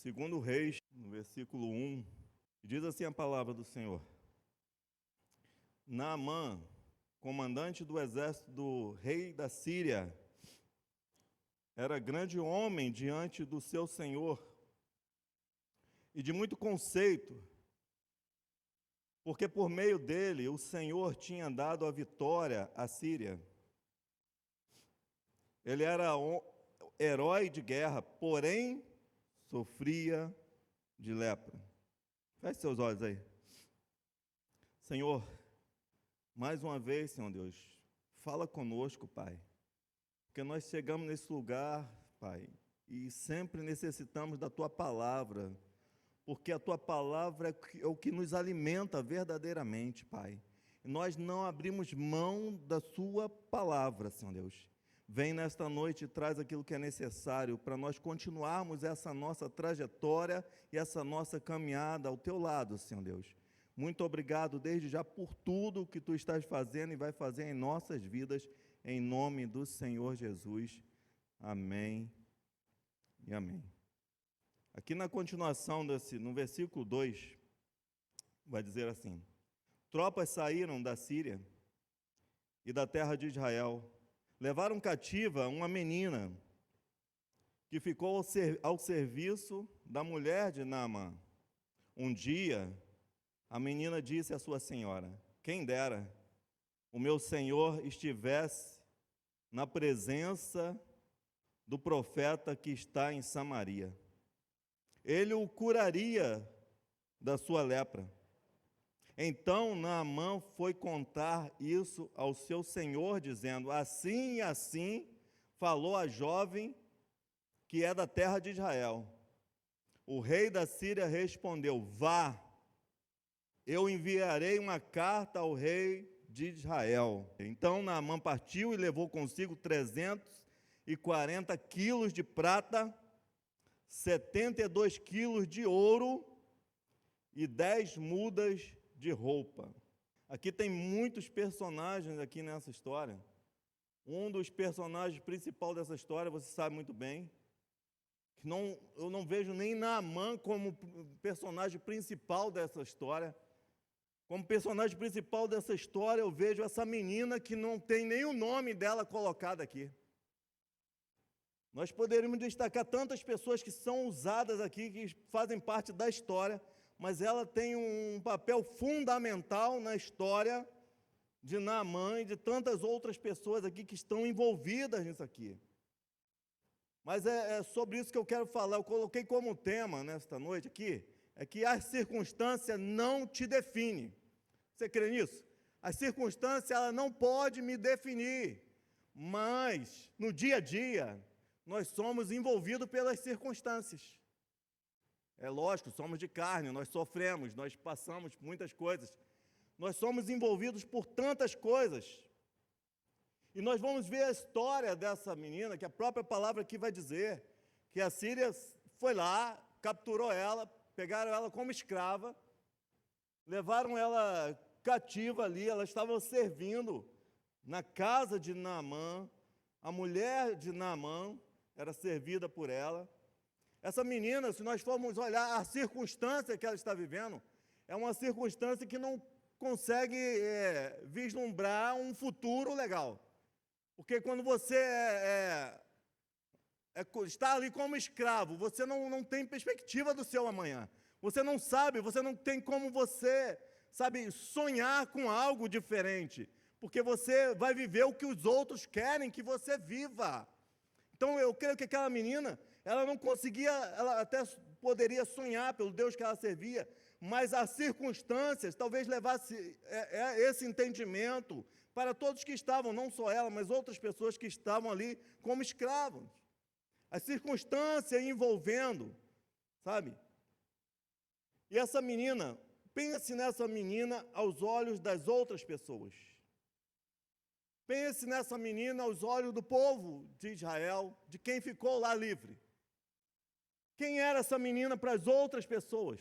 Segundo Reis, no versículo 1, diz assim a palavra do Senhor. Naamã, comandante do exército do rei da Síria, era grande homem diante do seu senhor e de muito conceito, porque por meio dele o Senhor tinha dado a vitória à Síria. Ele era herói de guerra, porém sofria de lepra. Feche seus olhos aí. Senhor, mais uma vez, Senhor Deus, fala conosco, Pai, porque nós chegamos nesse lugar, Pai, e sempre necessitamos da Tua palavra, porque a Tua palavra é o que nos alimenta verdadeiramente, Pai. E nós não abrimos mão da Sua palavra, Senhor Deus. Vem nesta noite e traz aquilo que é necessário para nós continuarmos essa nossa trajetória e essa nossa caminhada ao Teu lado, Senhor Deus. Muito obrigado desde já por tudo que Tu estás fazendo e vai fazer em nossas vidas, em nome do Senhor Jesus. Amém e amém. Aqui na continuação, no versículo 2, vai dizer assim: tropas saíram da Síria e da terra de Israel, levaram cativa uma menina que ficou ao serviço da mulher de Naamã. Um dia, a menina disse à sua senhora: quem dera o meu senhor estivesse na presença do profeta que está em Samaria. Ele o curaria da sua lepra. Então Naamã foi contar isso ao seu senhor, dizendo: assim e assim falou a jovem que é da terra de Israel. O rei da Síria respondeu: vá, eu enviarei uma carta ao rei de Israel. Então Naamã partiu e levou consigo 340 quilos de prata, 72 quilos de ouro e 10 mudas de roupa. Aqui tem muitos personagens aqui nessa história. Um dos personagens principais dessa história, você sabe muito bem, que eu não vejo nem Naamã como personagem principal dessa história. Como personagem principal dessa história, eu vejo essa menina que não tem nem o nome dela colocado aqui. Nós poderíamos destacar tantas pessoas que são usadas aqui, que fazem parte da história, mas ela tem um papel fundamental na história de Naamã e de tantas outras pessoas aqui que estão envolvidas nisso aqui. Mas é sobre isso que eu quero falar. Eu coloquei como tema nesta noite aqui, é que a circunstância não te define. Você crê nisso? A circunstância, ela não pode me definir, mas no dia a dia nós somos envolvidos pelas circunstâncias. É lógico, somos de carne, nós sofremos, nós passamos por muitas coisas. Nós somos envolvidos por tantas coisas. E nós vamos ver a história dessa menina, que a própria palavra aqui vai dizer, que a Síria foi lá, capturou ela, pegaram ela como escrava, levaram ela cativa ali, ela estava servindo na casa de Naamã, a mulher de Naamã era servida por ela. Essa menina, se nós formos olhar a circunstância que ela está vivendo, é uma circunstância que não consegue vislumbrar um futuro legal. Porque quando você está ali como escravo, você não tem perspectiva do seu amanhã. Você não sabe, você não tem como você, sonhar com algo diferente. Porque você vai viver o que os outros querem que você viva. Então eu creio que aquela menina, ela não conseguia, ela até poderia sonhar pelo Deus que ela servia, mas as circunstâncias talvez levasse esse entendimento para todos que estavam, não só ela, mas outras pessoas que estavam ali como escravos. A circunstância envolvendo, sabe? E essa menina, pense nessa menina aos olhos das outras pessoas. Pense nessa menina aos olhos do povo de Israel, de quem ficou lá livre. Quem era essa menina para as outras pessoas?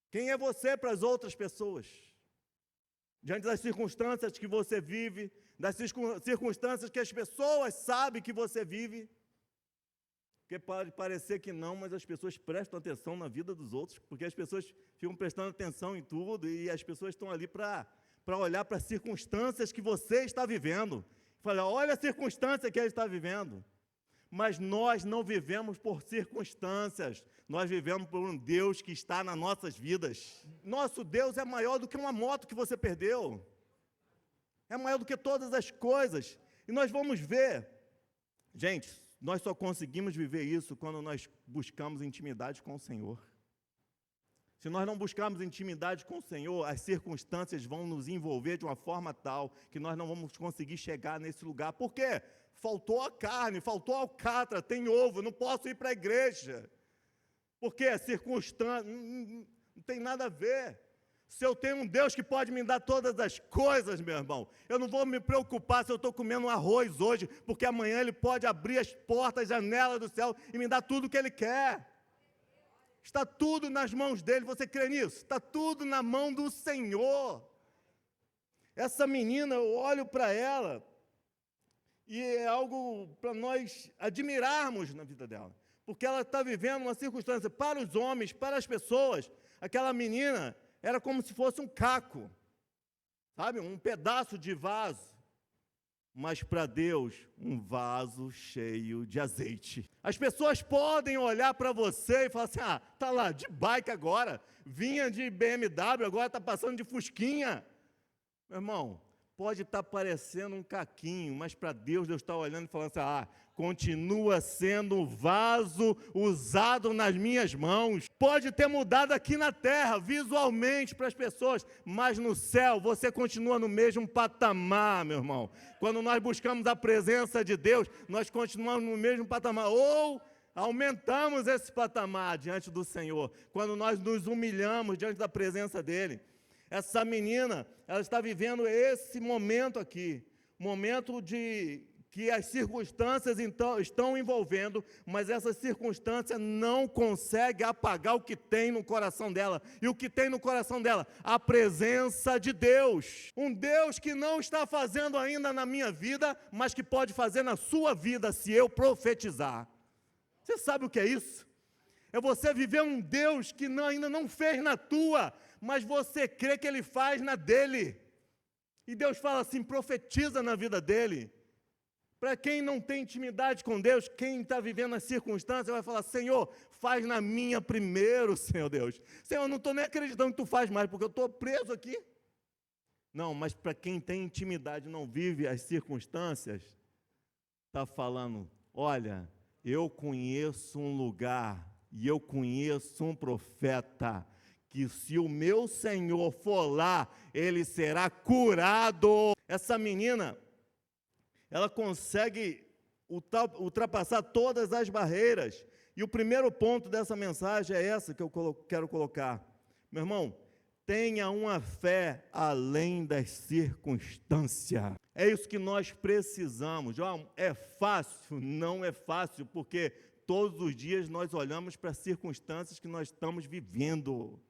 Quem é você para as outras pessoas? Diante das circunstâncias que você vive, das circunstâncias que as pessoas sabem que você vive, Porque pode parecer que não, mas as pessoas prestam atenção na vida dos outros, porque as pessoas ficam prestando atenção em tudo, e as pessoas estão ali para olhar para as circunstâncias que você está vivendo. Falar, olha a circunstância que ele está vivendo. Mas nós não vivemos por circunstâncias, nós vivemos por um Deus que está nas nossas vidas. Nosso Deus é maior do que uma moto que você perdeu. É maior do que todas as coisas. E nós vamos ver, gente, nós só conseguimos viver isso quando nós buscamos intimidade com o Senhor. Se nós não buscarmos intimidade com o Senhor, as circunstâncias vão nos envolver de uma forma tal que nós não vamos conseguir chegar nesse lugar. Por quê? Faltou a carne, faltou a alcatra, tem ovo, não posso ir para a igreja. Porque a circunstância não tem nada a ver. Se eu tenho um Deus que pode me dar todas as coisas, meu irmão, eu não vou me preocupar se eu estou comendo um arroz hoje, porque amanhã Ele pode abrir as portas, as janelas do céu e me dar tudo o que Ele quer. Está tudo nas mãos dEle, você crê nisso? Está tudo na mão do Senhor. Essa menina, eu olho para ela, e é algo para nós admirarmos na vida dela, porque ela está vivendo uma circunstância, para os homens, para as pessoas, aquela menina era como se fosse um caco, sabe, um pedaço de vaso, mas para Deus, um vaso cheio de azeite. As pessoas podem olhar para você e falar assim, está lá, de bike agora, vinha de BMW, agora está passando de fusquinha. Meu irmão, pode estar parecendo um caquinho, mas para Deus, Deus está olhando e falando assim, continua sendo um vaso usado nas minhas mãos. Pode ter mudado aqui na terra, visualmente para as pessoas, mas no céu você continua no mesmo patamar, meu irmão. Quando nós buscamos a presença de Deus, nós continuamos no mesmo patamar, ou aumentamos esse patamar diante do Senhor, quando nós nos humilhamos diante da presença dEle. Essa menina, ela está vivendo esse momento aqui, momento de que as circunstâncias então estão envolvendo, mas essa circunstância não consegue apagar o que tem no coração dela. E o que tem no coração dela? A presença de Deus. Um Deus que não está fazendo ainda na minha vida, mas que pode fazer na sua vida se eu profetizar. Você sabe o que é isso? É você viver um Deus que ainda não fez na tua, mas você crê que Ele faz na dele. E Deus fala assim, profetiza na vida dele. Para quem não tem intimidade com Deus, quem está vivendo as circunstâncias, vai falar, Senhor, faz na minha primeiro, Senhor Deus. Senhor, eu não estou nem acreditando que Tu faz mais, porque eu estou preso aqui. Não, mas para quem tem intimidade, não vive as circunstâncias, está falando, olha, eu conheço um lugar, e eu conheço um profeta, que se o meu Senhor for lá, ele será curado. Essa menina, ela consegue ultrapassar todas as barreiras. E o primeiro ponto dessa mensagem é essa que eu quero colocar. Meu irmão, tenha uma fé além das circunstâncias. É isso que nós precisamos. É fácil? Não é fácil, porque todos os dias nós olhamos para as circunstâncias que nós estamos vivendo.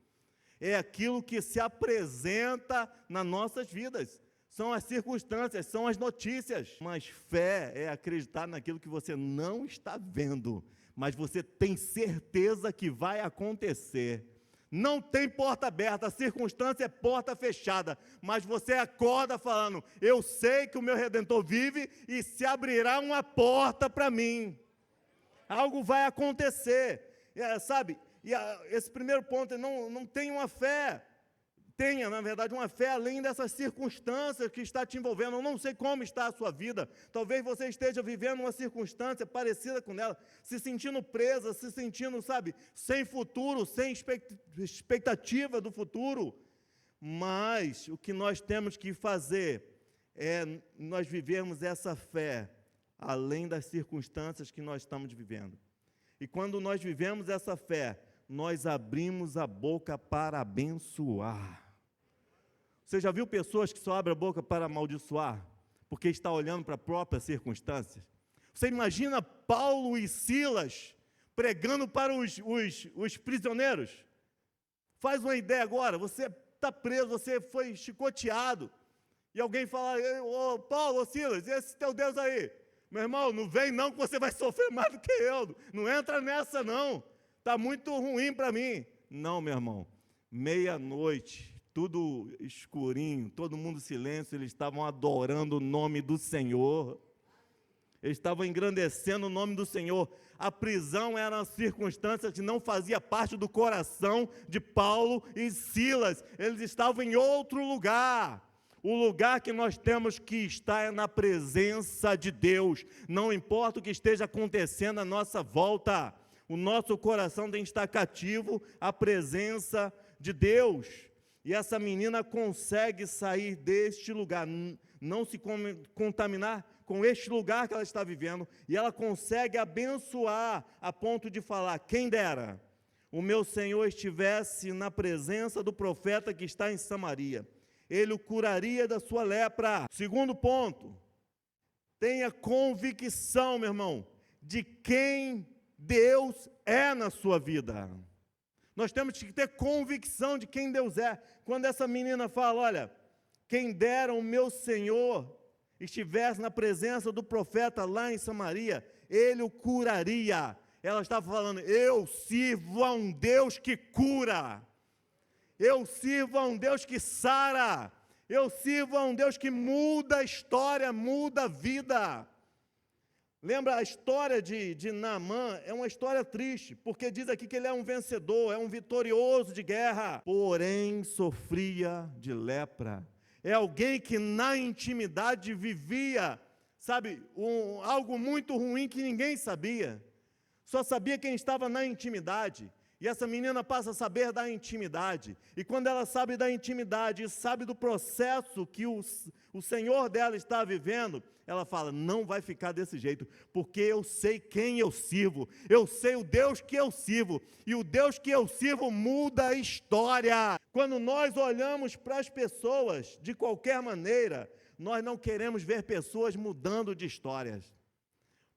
É aquilo que se apresenta nas nossas vidas. São as circunstâncias, são as notícias. Mas fé é acreditar naquilo que você não está vendo, mas você tem certeza que vai acontecer. Não tem porta aberta, a circunstância é porta fechada, mas você acorda falando, eu sei que o meu Redentor vive e se abrirá uma porta para mim. Algo vai acontecer, sabe? E esse primeiro ponto é não tenha uma fé. Tenha, na verdade, uma fé além dessas circunstâncias que está te envolvendo. Eu não sei como está a sua vida. Talvez você esteja vivendo uma circunstância parecida com ela, se sentindo presa, se sentindo, sabe, sem futuro, sem expectativa do futuro. Mas o que nós temos que fazer é nós vivermos essa fé além das circunstâncias que nós estamos vivendo. E quando nós vivemos essa fé, nós abrimos a boca para abençoar. Você já viu pessoas que só abrem a boca para amaldiçoar? Porque está olhando para as próprias circunstâncias? Você imagina Paulo e Silas pregando para os prisioneiros? Faz uma ideia agora, você está preso, você foi chicoteado, e alguém fala, Paulo, Silas, esse teu Deus aí, Meu irmão, não vem não que você vai sofrer mais do que eu. Não entra nessa não. Está muito ruim para mim. Não, meu irmão. Meia-noite, tudo escurinho, todo mundo silêncio, eles estavam adorando o nome do Senhor. Eles estavam engrandecendo o nome do Senhor. A prisão era uma circunstância que não fazia parte do coração de Paulo e Silas. Eles estavam em outro lugar. O lugar que nós temos que estar é na presença de Deus. Não importa o que esteja acontecendo à nossa volta, o nosso coração tem que estar cativo à presença de Deus. E essa menina consegue sair deste lugar, não se contaminar com este lugar que ela está vivendo, e ela consegue abençoar a ponto de falar: quem dera o meu Senhor estivesse na presença do profeta que está em Samaria, ele o curaria da sua lepra. Segundo ponto, tenha convicção, meu irmão, de quem Deus é na sua vida. Nós temos que ter convicção de quem Deus é. Quando essa menina fala: olha, quem dera o meu Senhor estivesse na presença do profeta lá em Samaria, ele o curaria. Ela estava falando: eu sirvo a um Deus que cura, eu sirvo a um Deus que sara, eu sirvo a um Deus que muda a história, muda a vida. Lembra a história de Naamã? É uma história triste, porque diz aqui que ele é um vencedor, é um vitorioso de guerra, porém sofria de lepra. É alguém que na intimidade vivia, sabe, algo muito ruim que ninguém sabia. Só sabia quem estava na intimidade. E essa menina passa a saber da intimidade. E quando ela sabe da intimidade e sabe do processo que o Senhor dela está vivendo, ela fala: não vai ficar desse jeito, porque eu sei quem eu sirvo, eu sei o Deus que eu sirvo, e o Deus que eu sirvo muda a história. Quando nós olhamos para as pessoas, de qualquer maneira, nós não queremos ver pessoas mudando de histórias.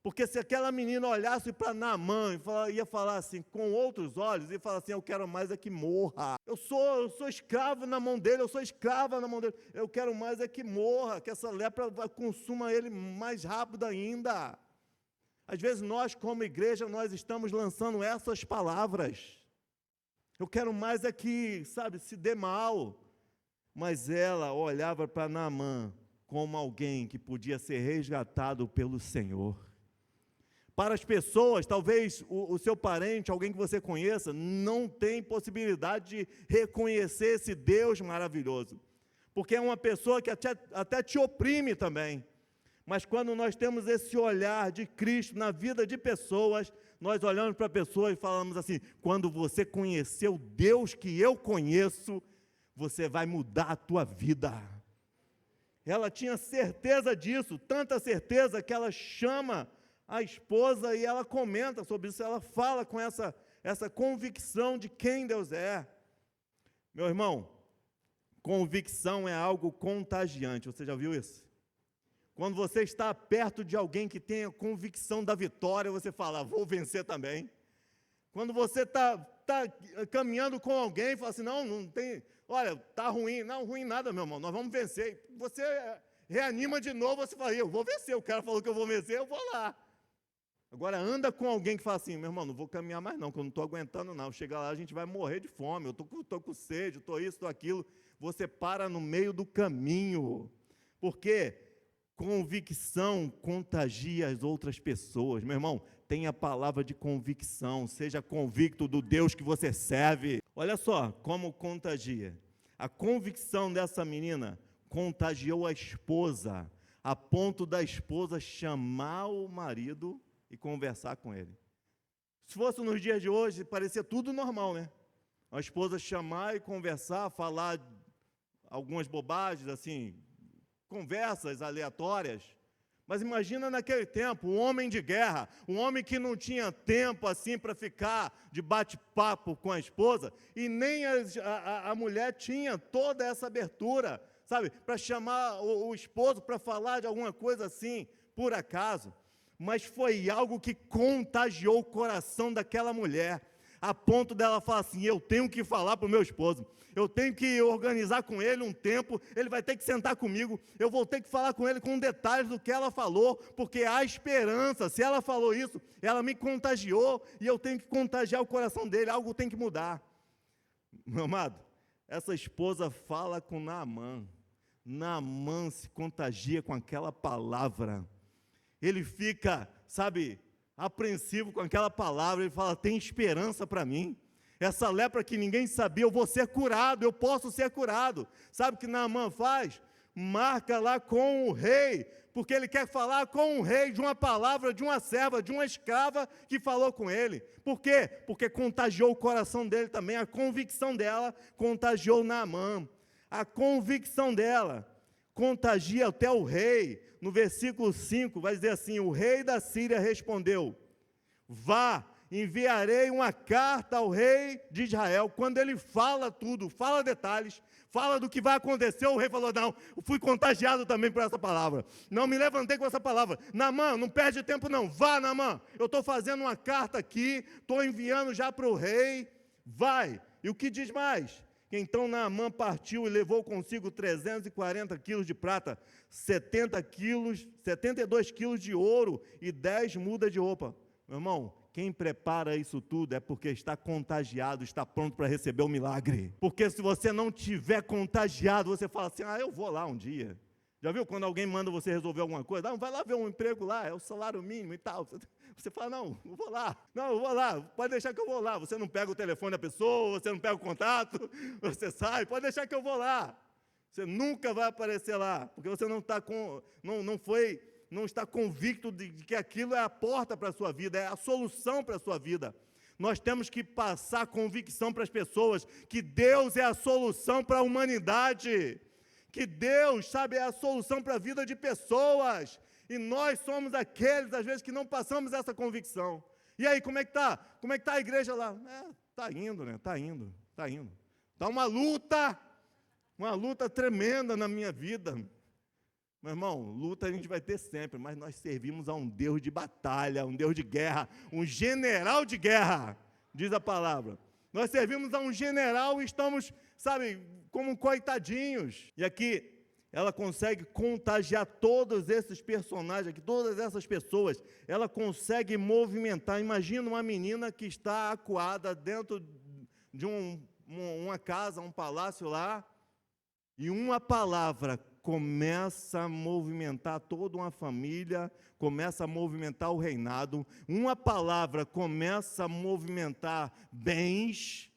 Porque se aquela menina olhasse para Naamã e ia falar assim, com outros olhos, e falar assim: eu quero mais é que morra. Eu sou escravo na mão dele, eu sou escrava na mão dele. Eu quero mais é que morra, que essa lepra consuma ele mais rápido ainda. Às vezes nós, como igreja, nós estamos lançando essas palavras. Eu quero mais é que, sabe, se dê mal. Mas ela olhava para Naamã como alguém que podia ser resgatado pelo Senhor. Para as pessoas, talvez o seu parente, alguém que você conheça, não tem possibilidade de reconhecer esse Deus maravilhoso, porque é uma pessoa que até te oprime também. Mas quando nós temos esse olhar de Cristo na vida de pessoas, nós olhamos para a pessoa e falamos assim: quando você conhecer o Deus que eu conheço, você vai mudar a tua vida. Ela tinha certeza disso, tanta certeza que ela chama a esposa e ela comenta sobre isso, ela fala com essa convicção de quem Deus é. Meu irmão, convicção é algo contagiante, você já viu isso? Quando você está perto de alguém que tem a convicção da vitória, você fala: vou vencer também. Quando você está caminhando com alguém, fala assim: não tem, olha, está ruim. Não, ruim nada, meu irmão, nós vamos vencer. Você reanima de novo, você fala: eu vou vencer, o cara falou que eu vou vencer, eu vou lá. Agora anda com alguém que fala assim: meu irmão, não vou caminhar mais não, que eu não estou aguentando não, chega lá a gente vai morrer de fome, eu estou com sede, estou isso, estou aquilo. Você para no meio do caminho, porque convicção contagia as outras pessoas. Meu irmão, tenha a palavra de convicção, seja convicto do Deus que você serve. Olha só como contagia. A convicção dessa menina contagiou a esposa, a ponto da esposa chamar o marido e conversar com ele. Se fosse nos dias de hoje, parecia tudo normal, né? A esposa chamar e conversar, falar algumas bobagens, assim, conversas aleatórias. Mas imagina naquele tempo, um homem de guerra, um homem que não tinha tempo assim para ficar de bate-papo com a esposa, e nem a mulher tinha toda essa abertura, sabe, para chamar o esposo para falar de alguma coisa assim, por acaso. Mas foi algo que contagiou o coração daquela mulher. a ponto dela falar assim, eu tenho que falar para o meu esposo, eu tenho que organizar com ele um tempo, ele vai ter que sentar comigo, eu vou ter que falar com ele com detalhes do que ela falou, porque há esperança. Se ela falou isso, ela me contagiou, e eu tenho que contagiar o coração dele, algo tem que mudar. Meu amado, essa esposa fala com Naamã, Naamã se contagia com aquela palavra, ele fica, apreensivo com aquela palavra, ele fala, tem esperança para mim, essa lepra que ninguém sabia, eu vou ser curado, eu posso ser curado. Sabe o que Naamã faz? Marca lá com o rei, porque ele quer falar com o rei de uma palavra, de uma serva, de uma escrava que falou com ele. Por quê? Porque contagiou o coração dele também, a convicção dela contagiou Naamã, a convicção dela contagia até o rei. No versículo 5 vai dizer assim, o rei da Síria respondeu, vá, enviarei uma carta ao rei de Israel. Quando ele fala tudo, fala detalhes, fala do que vai acontecer, o rei falou, não, eu fui contagiado também por essa palavra, não me levantei com essa palavra. Naamã, não perde tempo não, vá Naamã, eu estou fazendo uma carta aqui, estou enviando já para o rei, vai. E o que diz mais? Então Naamã partiu e levou consigo 340 quilos de prata, 72 quilos de ouro e 10 mudas de roupa. Meu irmão, quem prepara isso tudo é porque está contagiado, está pronto para receber o milagre. Porque se você não tiver contagiado, você fala assim, eu vou lá um dia. Já viu quando alguém manda você resolver alguma coisa? Não, vai lá ver um emprego lá, é o salário mínimo e tal. Você fala, não vou lá, pode deixar que eu vou lá. Você não pega o telefone da pessoa, você não pega o contato, você sai, pode deixar que eu vou lá. Você nunca vai aparecer lá, porque você não está convicto de que aquilo é a porta para a sua vida, é a solução para a sua vida. Nós temos que passar convicção para as pessoas, que Deus é a solução para a humanidade, que Deus, é a solução para a vida de pessoas, e nós somos aqueles, às vezes, que não passamos essa convicção. E aí, como é que está? Como é que está a igreja lá? Está indo, né? Está indo. Está uma luta tremenda na minha vida. Meu irmão, luta a gente vai ter sempre, mas nós servimos a um Deus de batalha, um Deus de guerra, um general de guerra, diz a palavra. Nós servimos a um general e estamos, como coitadinhos. E aqui, ela consegue contagiar todos esses personagens aqui, todas essas pessoas, ela consegue movimentar. Imagina uma menina que está acuada dentro de uma casa, um palácio lá, e uma palavra começa a movimentar toda uma família, começa a movimentar o reinado, uma palavra começa a movimentar bens,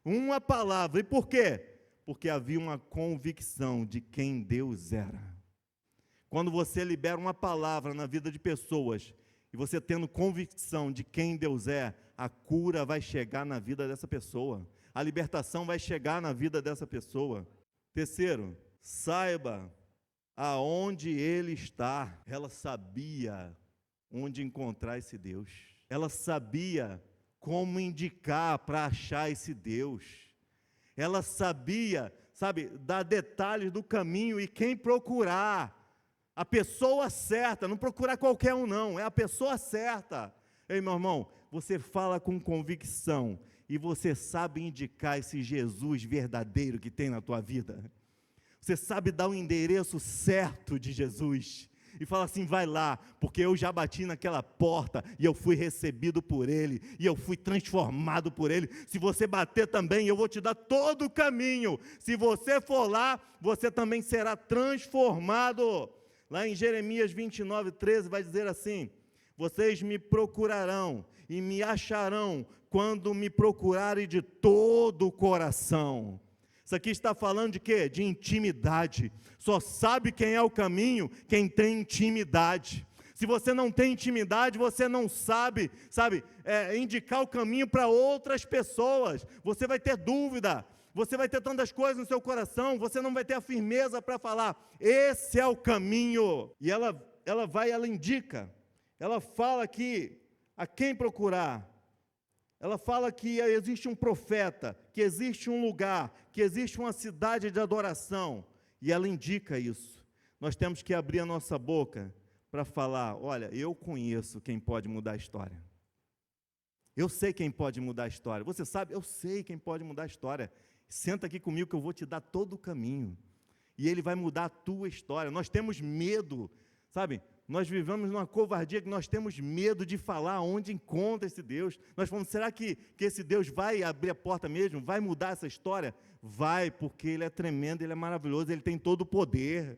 uma palavra. E por quê? Porque havia uma convicção de quem Deus era. Quando você libera uma palavra na vida de pessoas, e você tendo convicção de quem Deus é, a cura vai chegar na vida dessa pessoa, a libertação vai chegar na vida dessa pessoa. Terceiro, saiba aonde Ele está. Ela sabia onde encontrar esse Deus, ela sabia como indicar para achar esse Deus, ela sabia, dar detalhes do caminho e quem procurar, a pessoa certa, não procurar qualquer um não, é a pessoa certa. Ei, meu irmão, você fala com convicção e você sabe indicar esse Jesus verdadeiro que tem na tua vida. Você sabe dar o endereço certo de Jesus e fala assim, vai lá, porque eu já bati naquela porta e eu fui recebido por Ele, e eu fui transformado por Ele. Se você bater também, eu vou te dar todo o caminho. Se você for lá, você também será transformado. Lá em Jeremias 29:13 vai dizer assim, vocês me procurarão e me acharão quando me procurarem de todo o coração. Isso aqui está falando de quê? De intimidade. Só sabe quem é o caminho quem tem intimidade. Se você não tem intimidade, você não sabe, indicar o caminho para outras pessoas. Você vai ter dúvida, você vai ter tantas coisas no seu coração, você não vai ter a firmeza para falar, esse é o caminho. E ela indica, ela fala que a quem procurar. Ela fala que existe um profeta, que existe um lugar, que existe uma cidade de adoração, e ela indica isso. Nós temos que abrir a nossa boca para falar, olha, eu conheço quem pode mudar a história. Eu sei quem pode mudar a história. Você sabe? Eu sei quem pode mudar a história. Senta aqui comigo que eu vou te dar todo o caminho. E Ele vai mudar a tua história. Nós temos medo, sabe? Nós vivemos numa covardia que nós temos medo de falar onde encontra esse Deus. Nós falamos, será que esse Deus vai abrir a porta mesmo? Vai mudar essa história? Vai, porque Ele é tremendo, Ele é maravilhoso, Ele tem todo o poder.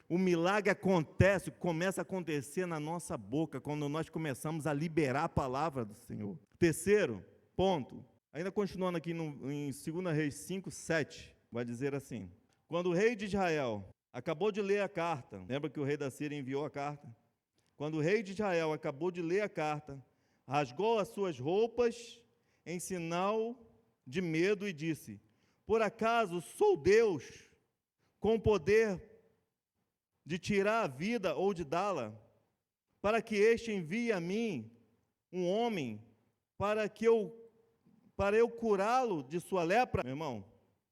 O milagre acontece, começa a acontecer na nossa boca, quando nós começamos a liberar a palavra do Senhor. Terceiro ponto, ainda continuando aqui em 2 Reis 5, 7, vai dizer assim: quando o rei de Israel acabou de ler a carta, lembra que o rei da Síria enviou a carta? Quando o rei de Israel acabou de ler a carta, rasgou as suas roupas em sinal de medo e disse: por acaso sou Deus com poder de tirar a vida ou de dá-la, para que este envie a mim um homem para eu curá-lo de sua lepra? Meu irmão,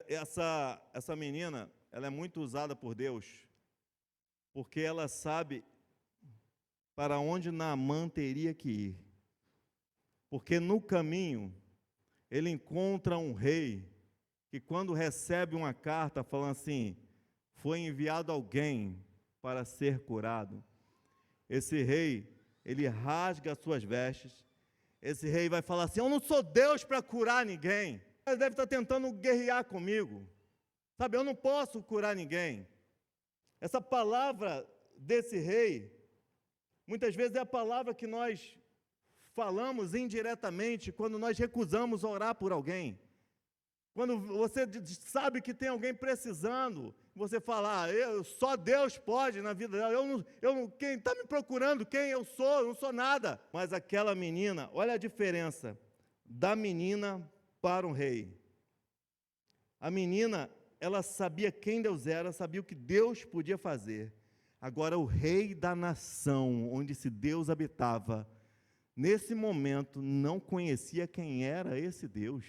essa menina, ela é muito usada por Deus, porque ela sabe para onde Naamã teria que ir. Porque no caminho, ele encontra um rei, que quando recebe uma carta falando assim, foi enviado alguém para ser curado. Esse rei, ele rasga as suas vestes. Esse rei vai falar assim, eu não sou Deus para curar ninguém. Ele deve estar tentando guerrear comigo. Sabe, eu não posso curar ninguém. Essa palavra desse rei, muitas vezes é a palavra que nós falamos indiretamente quando nós recusamos orar por alguém. Quando você sabe que tem alguém precisando, você fala, só Deus pode na vida dela, quem está me procurando, quem eu não sou nada. Mas aquela menina, olha a diferença da menina para um rei. A menina, ela sabia quem Deus era, sabia o que Deus podia fazer. Agora, o rei da nação, onde esse Deus habitava, nesse momento, não conhecia quem era esse Deus.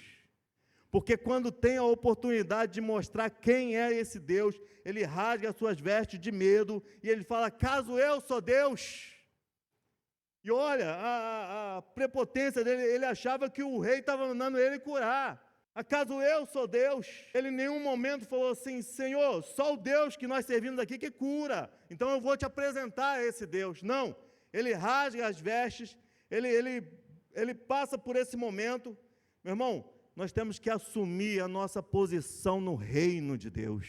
Porque quando tem a oportunidade de mostrar quem é esse Deus, ele rasga as suas vestes de medo, e ele fala, caso eu sou Deus. E olha, a prepotência dele, ele achava que o rei estava mandando ele curar. Acaso eu sou Deus? Ele em nenhum momento falou assim, Senhor, só o Deus que nós servimos aqui que cura, então eu vou te apresentar esse Deus. Não, ele rasga as vestes, ele passa por esse momento. Meu irmão, nós temos que assumir a nossa posição no reino de Deus.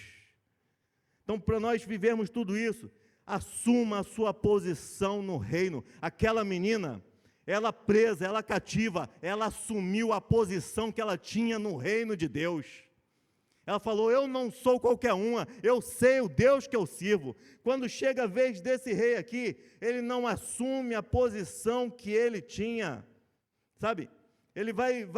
Então, para nós vivermos tudo isso, assuma a sua posição no reino. Aquela menina, ela presa, ela cativa, ela assumiu a posição que ela tinha no reino de Deus. Ela falou, eu não sou qualquer uma, eu sei o Deus que eu sirvo. Quando chega a vez desse rei aqui, ele não assume a posição que ele tinha, sabe? Ele vai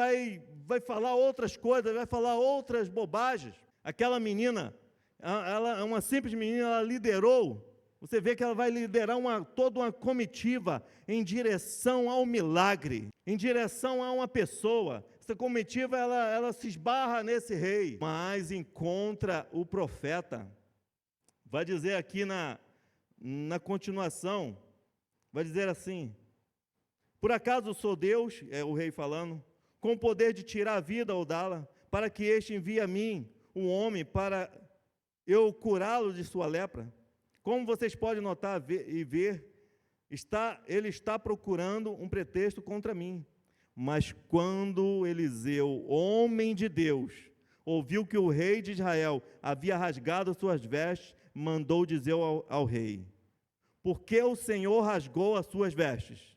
falar outras coisas, vai falar outras bobagens. Aquela menina, ela é uma simples menina, ela liderou. Você vê que ela vai liderar toda uma comitiva em direção ao milagre, em direção a uma pessoa. Essa comitiva, ela se esbarra nesse rei, mas encontra o profeta. Vai dizer aqui na continuação, vai dizer assim, por acaso sou Deus, é o rei falando, com o poder de tirar a vida ou dá-la, para que este envie a mim um homem para eu curá-lo de sua lepra? Como vocês podem notar e ver, ele está procurando um pretexto contra mim. Mas quando Eliseu, homem de Deus, ouviu que o rei de Israel havia rasgado suas vestes, mandou dizer ao rei, por que o Senhor rasgou as suas vestes?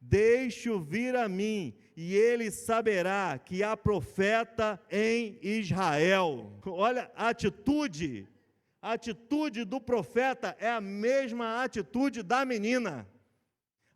Deixe-o vir a mim, e ele saberá que há profeta em Israel. Olha a atitude do profeta é a mesma atitude da menina.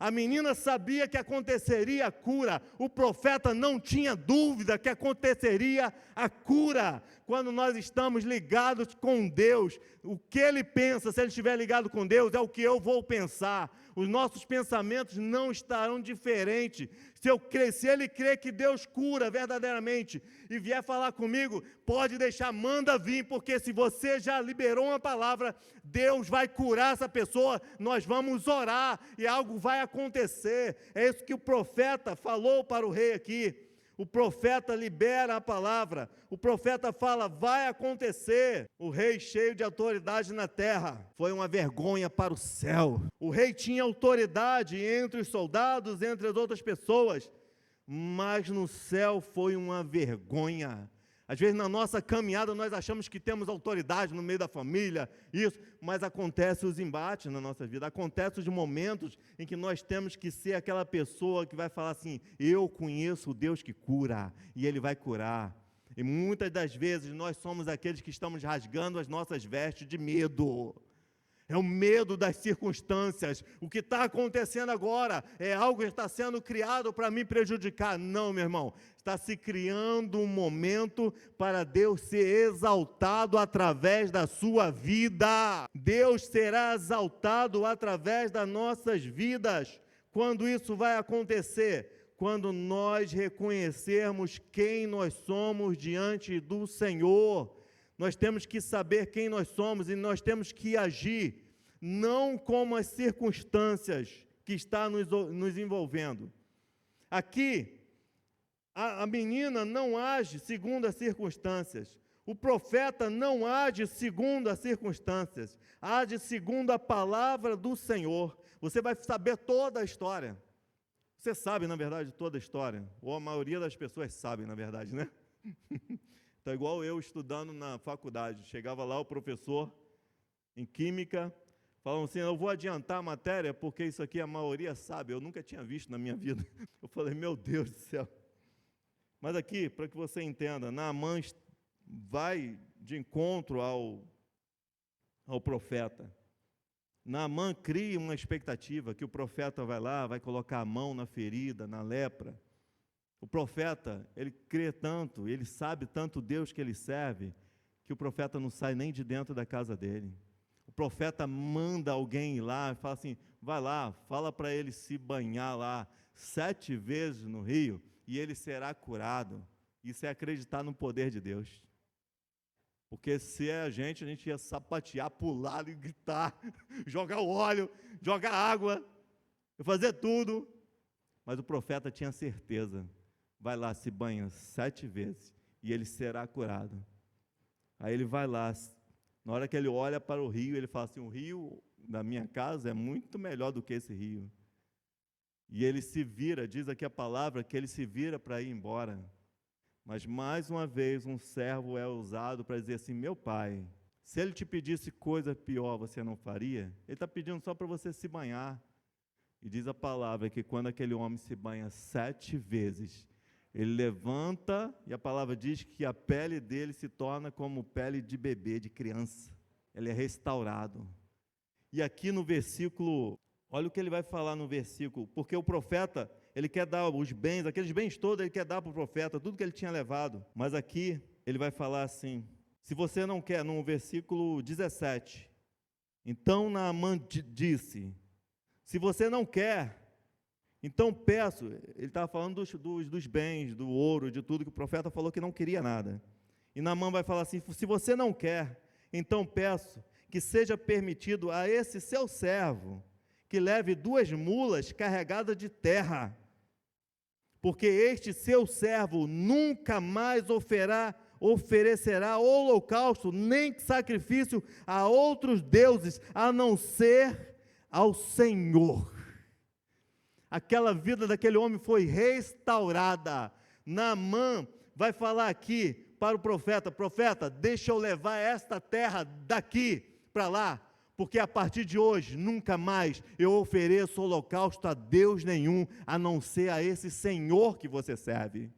A menina sabia que aconteceria a cura, o profeta não tinha dúvida que aconteceria a cura. Quando nós estamos ligados com Deus, o que ele pensa, se ele estiver ligado com Deus, é o que eu vou pensar. os nossos pensamentos não estarão diferentes. Se ele crê que Deus cura verdadeiramente e vier falar comigo, pode deixar, manda vir, porque se você já liberou uma palavra, Deus vai curar essa pessoa, nós vamos orar e algo vai acontecer. É isso que o profeta falou para o rei aqui. O profeta libera a palavra, o profeta fala, vai acontecer. O rei cheio de autoridade na terra, foi uma vergonha para o céu. O rei tinha autoridade entre os soldados, entre as outras pessoas, mas no céu foi uma vergonha. Às vezes na nossa caminhada nós achamos que temos autoridade no meio da família, isso, mas acontece os embates na nossa vida, acontece os momentos em que nós temos que ser aquela pessoa que vai falar assim, eu conheço o Deus que cura, e Ele vai curar. E muitas das vezes nós somos aqueles que estamos rasgando as nossas vestes de medo. É o medo das circunstâncias. O que está acontecendo agora é algo que está sendo criado para me prejudicar. Não, meu irmão. Está se criando um momento para Deus ser exaltado através da sua vida. Deus será exaltado através das nossas vidas. Quando isso vai acontecer? Quando nós reconhecermos quem nós somos diante do Senhor. Nós temos que saber quem nós somos e nós temos que agir, não como as circunstâncias que estão nos envolvendo. Aqui, a menina não age segundo as circunstâncias. O profeta não age segundo as circunstâncias. Age segundo a palavra do Senhor. Você vai saber toda a história. Você sabe, na verdade, toda a história. Ou a maioria das pessoas sabe, na verdade, né? Então, igual eu estudando na faculdade, chegava lá o professor em química, falava assim, eu vou adiantar a matéria, porque isso aqui a maioria sabe, eu nunca tinha visto na minha vida. Eu falei, meu Deus do céu. Mas aqui, para que você entenda, Naamã vai de encontro ao profeta. Naamã cria uma expectativa que o profeta vai lá, vai colocar a mão na ferida, na lepra. O profeta, ele crê tanto, ele sabe tanto Deus que ele serve, que o profeta não sai nem de dentro da casa dele. O profeta manda alguém ir lá, fala assim, vai lá, fala para ele se banhar lá 7 vezes no rio, e ele será curado. Isso é acreditar no poder de Deus. Porque se é a gente ia sapatear, pular e gritar, jogar o óleo, jogar água, fazer tudo. Mas o profeta tinha certeza. Vai lá, se banha 7 vezes e ele será curado. Aí ele vai lá, na hora que ele olha para o rio, ele fala assim, o rio da minha casa é muito melhor do que esse rio. E ele se vira, diz aqui a palavra, que ele se vira para ir embora. Mas mais uma vez um servo é usado para dizer assim, meu pai, se ele te pedisse coisa pior, você não faria? Ele está pedindo só para você se banhar. E diz a palavra que quando aquele homem se banha 7 vezes, ele levanta, e a palavra diz que a pele dele se torna como pele de bebê, de criança. Ele é restaurado. E aqui no versículo, olha o que ele vai falar no versículo, porque o profeta, ele quer dar os bens, aqueles bens todos ele quer dar para o profeta, tudo que ele tinha levado. Mas aqui ele vai falar assim, se você não quer, no versículo 17, então Naamã disse, se você não quer, então peço, ele estava falando dos bens, do ouro, de tudo, que o profeta falou que não queria nada. E Naamã vai falar assim, se você não quer, então peço que seja permitido a esse seu servo, que leve 2 mulas carregadas de terra, porque este seu servo nunca mais oferecerá holocausto, nem sacrifício a outros deuses, a não ser ao Senhor. Aquela vida daquele homem foi restaurada. Naamã vai falar aqui para o profeta, profeta, deixa eu levar esta terra daqui para lá, porque a partir de hoje, nunca mais eu ofereço holocausto a Deus nenhum, a não ser a esse Senhor que você serve.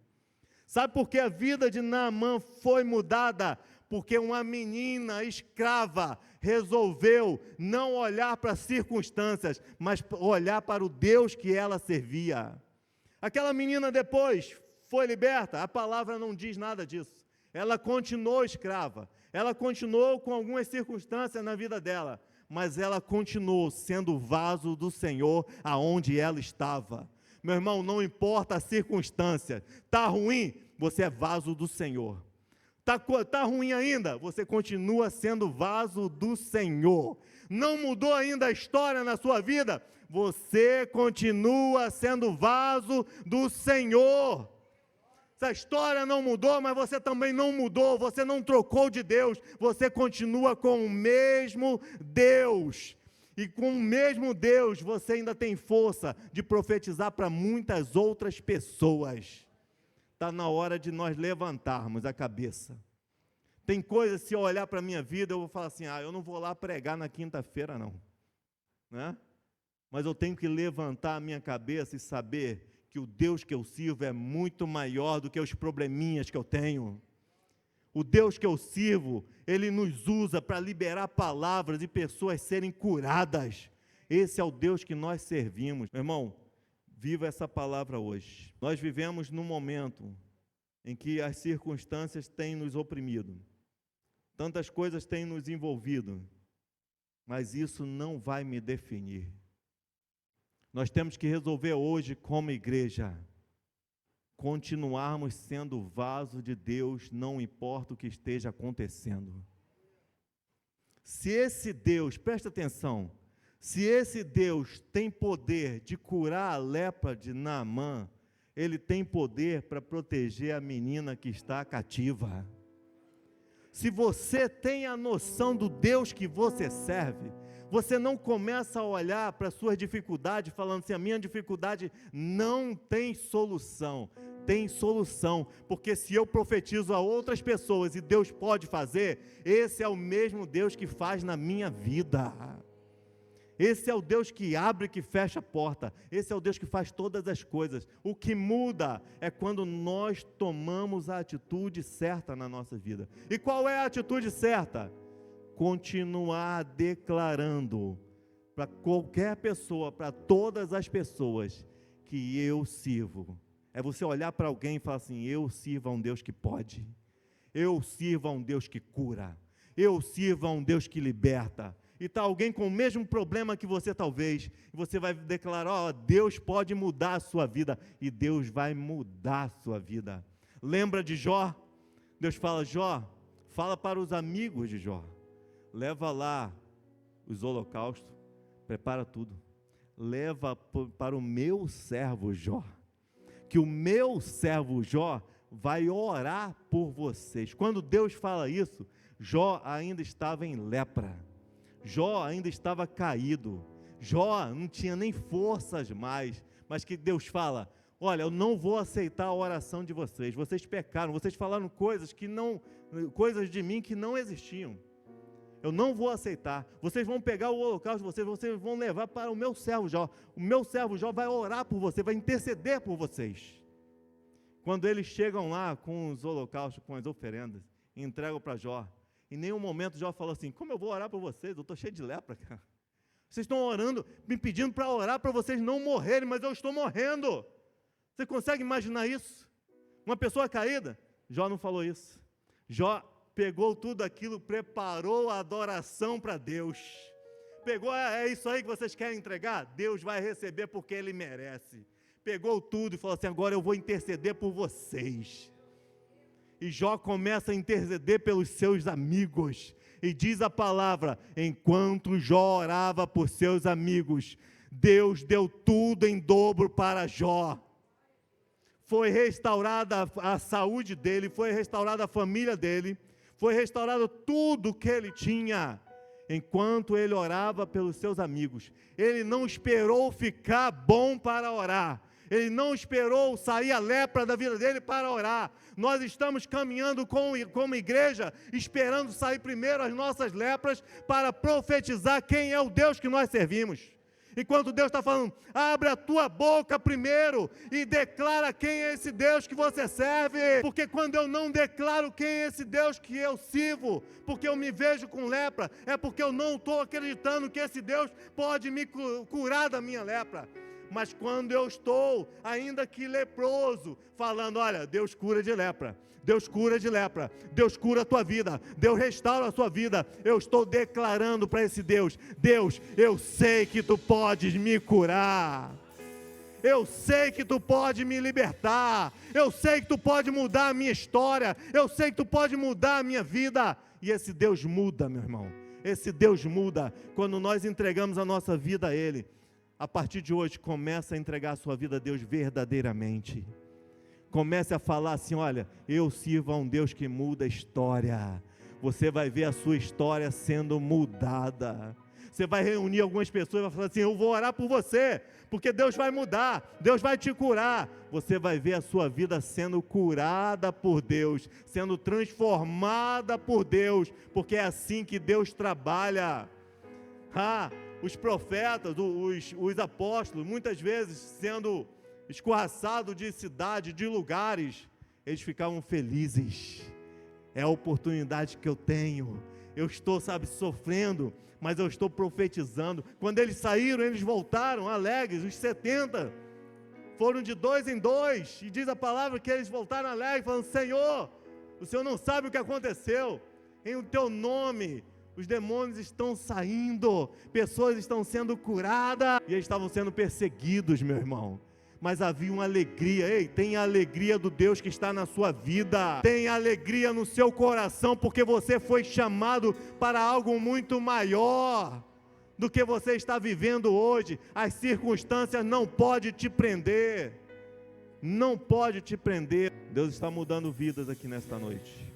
Sabe por que a vida de Naamã foi mudada? Porque uma menina escrava resolveu não olhar para as circunstâncias, mas olhar para o Deus que ela servia. Aquela menina depois foi liberta, a palavra não diz nada disso. Ela continuou escrava, ela continuou com algumas circunstâncias na vida dela, mas ela continuou sendo vaso do Senhor aonde ela estava. Meu irmão, não importa a circunstância, está ruim, você é vaso do Senhor. Está ruim ainda, você continua sendo vaso do Senhor. Não mudou ainda a história na sua vida, você continua sendo vaso do Senhor. Essa história não mudou, mas você também não mudou, você não trocou de Deus, você continua com o mesmo Deus. E com o mesmo Deus, você ainda tem força de profetizar para muitas outras pessoas. Está na hora de nós levantarmos a cabeça. Tem coisas, se eu olhar para a minha vida, eu vou falar assim, eu não vou lá pregar na quinta-feira não, né? Mas eu tenho que levantar a minha cabeça e saber que o Deus que eu sirvo é muito maior do que os probleminhas que eu tenho. O Deus que eu sirvo, Ele nos usa para liberar palavras e pessoas serem curadas. Esse é o Deus que nós servimos. Meu irmão, viva essa palavra hoje. Nós vivemos num momento em que as circunstâncias têm nos oprimido. Tantas coisas têm nos envolvido, mas isso não vai me definir. Nós temos que resolver hoje, como igreja, continuarmos sendo vaso de Deus, não importa o que esteja acontecendo. Se esse Deus, presta atenção, se esse Deus tem poder de curar a lepra de Naamã, Ele tem poder para proteger a menina que está cativa. Se você tem a noção do Deus que você serve, você não começa a olhar para as suas dificuldades falando assim, a minha dificuldade não tem solução. Tem solução, porque se eu profetizo a outras pessoas e Deus pode fazer, esse é o mesmo Deus que faz na minha vida. Esse é o Deus que abre e que fecha a porta. Esse é o Deus que faz todas as coisas. O que muda é quando nós tomamos a atitude certa na nossa vida. E qual é a atitude certa? Continuar declarando para qualquer pessoa, para todas as pessoas, que eu sirvo. É você olhar para alguém e falar assim, eu sirvo a um Deus que pode. Eu sirvo a um Deus que cura. Eu sirvo a um Deus que liberta. E está alguém com o mesmo problema que você talvez, e você vai declarar, Deus pode mudar a sua vida, e Deus vai mudar a sua vida. Lembra de Jó? Deus fala, Jó, fala para os amigos de Jó, leva lá os holocaustos, prepara tudo, leva para o meu servo Jó, que o meu servo Jó vai orar por vocês. Quando Deus fala isso, Jó ainda estava em lepra, Jó ainda estava caído, Jó não tinha nem forças mais, mas que Deus fala, olha, eu não vou aceitar a oração de vocês, vocês pecaram, vocês falaram coisas de mim que não existiam, eu não vou aceitar, vocês vão pegar o holocausto de vocês vão levar para o meu servo Jó, o meu servo Jó vai orar por você, vai interceder por vocês. Quando eles chegam lá com os holocaustos, com as oferendas, entregam para Jó, em nenhum momento Jó falou assim, como eu vou orar por vocês, eu estou cheio de lepra, cara. Vocês estão orando, me pedindo para orar para vocês não morrerem, mas eu estou morrendo. Você consegue imaginar isso? Uma pessoa caída? Jó não falou isso. Jó pegou tudo aquilo, preparou a adoração para Deus. Pegou, é isso aí que vocês querem entregar? Deus vai receber porque Ele merece. Pegou tudo e falou assim, agora eu vou interceder por vocês. E Jó começa a interceder pelos seus amigos. E diz a palavra, enquanto Jó orava por seus amigos, Deus deu tudo em dobro para Jó. Foi restaurada a saúde dele, foi restaurada a família dele, foi restaurado tudo que ele tinha, enquanto ele orava pelos seus amigos. Ele não esperou ficar bom para orar, ele não esperou sair a lepra da vida dele para orar. Nós estamos caminhando como igreja, esperando sair primeiro as nossas lepras, para profetizar quem é o Deus que nós servimos. Enquanto Deus está falando, abre a tua boca primeiro e declara quem é esse Deus que você serve. Porque quando eu não declaro quem é esse Deus que eu sirvo, porque eu me vejo com lepra, é porque eu não estou acreditando que esse Deus pode me curar da minha lepra. mas quando eu estou, ainda que leproso, falando, olha, Deus cura de lepra, Deus cura de lepra, Deus cura a tua vida, Deus restaura a sua vida, eu estou declarando para esse Deus, Deus, eu sei que tu podes me curar, eu sei que tu pode me libertar, eu sei que tu pode mudar a minha história, eu sei que tu pode mudar a minha vida, e esse Deus muda, meu irmão, esse Deus muda, quando nós entregamos a nossa vida a Ele. A partir de hoje, comece a entregar a sua vida a Deus verdadeiramente. Comece a falar assim, olha, eu sirvo a um Deus que muda a história. Você vai ver a sua história sendo mudada. Você vai reunir algumas pessoas e vai falar assim, eu vou orar por você, porque Deus vai mudar, Deus vai te curar. Você vai ver a sua vida sendo curada por Deus, sendo transformada por Deus, porque é assim que Deus trabalha. Os profetas, os apóstolos, muitas vezes sendo escorraçados de cidade, de lugares, eles ficavam felizes. É a oportunidade que eu tenho. Eu estou, sofrendo, mas eu estou profetizando. Quando eles saíram, eles voltaram alegres. Os 70 foram de 2 em 2, e diz a palavra que eles voltaram alegres, falando, Senhor, o Senhor não sabe o que aconteceu, em o teu nome os demônios estão saindo, pessoas estão sendo curadas, e eles estavam sendo perseguidos, meu irmão, mas havia uma alegria. Ei, tenha a alegria do Deus que está na sua vida, tenha alegria no seu coração, porque você foi chamado para algo muito maior do que você está vivendo hoje. As circunstâncias não podem te prender, não pode te prender. Deus está mudando vidas aqui nesta noite.